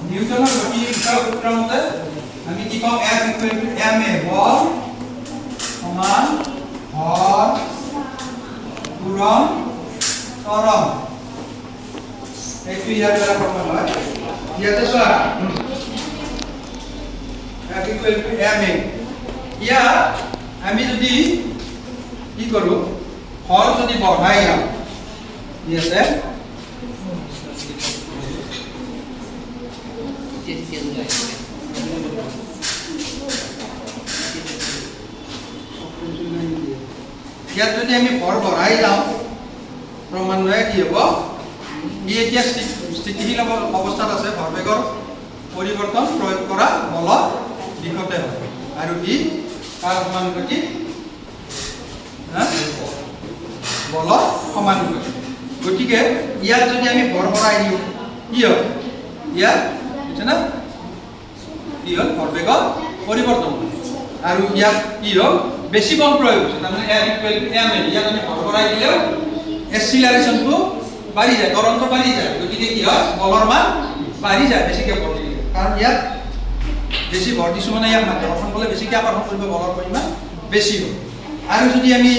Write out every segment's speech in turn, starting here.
নিউটনৰ গতি বিষয়ক সূত্ৰৰ মতে আমি কি পাওঁ F = ma বল সমান ভৰ পূৰণ ত্বৰণ এইটো ইয়াৰ দ্বাৰা প্ৰমাণ হয় ইয়াতে চোৱা F = ma ইয়াত আমি যদি কি কৰো ভৰ যদি বঢ়াই যাওঁ ইয়াতে ইয়াত যদি আমি ভৰ বঢ়াই যাওঁ ক্ৰমান্বয়ে কি হ'ব ই এতিয়া স্থিতিশীল অৱস্থাত আছে ভৰবেগৰ পৰিৱৰ্তন প্ৰয়োগ কৰা বলৰ দিশতে হয় আৰু ই সমানুপাতিক বলৰ সমানুপাতিক গতিকে ইয়াত যদি আমি ভৰ বঢ়াই দিওঁ কি হয় ইয়াত বুজিছে না কি হ'ল ভৰবেগৰ পৰিৱৰ্তন আৰু ইয়াত কি হ'ল বেছি বল প্ৰয়োগ হৈছে তাৰমানে F = ma ইয়াত আমি ভৰ বঢ়াই দিলেও এক্সিলাৰেশনটো বাঢ়ি যায় ত্বৰণটো বাঢ়ি যায় গতিকে কি হয় বলৰ মান বাঢ়ি যায় বেছিকৈ ভৰ দিলে কাৰণ ইয়াত বেছি ভৰ দিছোঁ মানে ইয়াক মাধ্যাকৰ্ষণ বলে বেছিকৈ আকৰ্ষণ কৰিব বলৰ পৰিমাণ বেছি হ'ব আৰু যদি আমি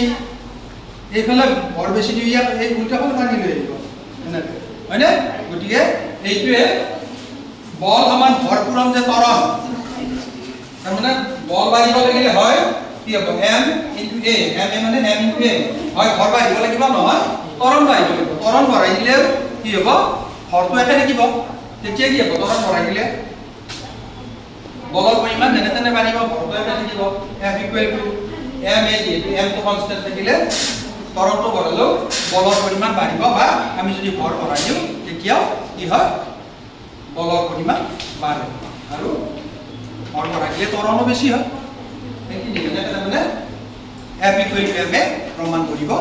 এইফালে ভৰ বেছি দিওঁ ইয়াক এই উল্টাফালে টানি লৈ আহিব এনেকৈ হয়নে গতিকে এইটোৱে বল সমান ভৰ পূৰণ যে ত্বৰণ তাৰমানে বল বাঢ়িব লাগিলে হয় কি হ'ব m * a m মানে m * a হয় ভৰ বাঢ়িব লাগিব নহয় ত্বৰণ বাঢ়িব লাগিব ত্বৰণ বঢ়াই দিলে কি হ'ব ভৰটো একে থাকিব তেতিয়া কি হ'ব ত্বৰণ বঢ়াই দিলে বলৰ পৰিমাণ যেনে তেনে বাঢ়িব ভৰটো একে থাকিব F = ma যিহেতু m টো কনষ্টেণ্ট থাকিলে ত্বৰণটো বঢ়ালেও বলৰ পৰিমাণ বাঢ়িব বা আমি যদি ভৰ বঢ়াই দিওঁ তেতিয়াও কি হয় বলৰ পৰিমাণ বাঢ়ে আৰু ভৰ বঢ়াই দিলে ত্বৰণো বেছি হয় এইখিনি তাৰমানে F = ma প্ৰমাণ কৰিব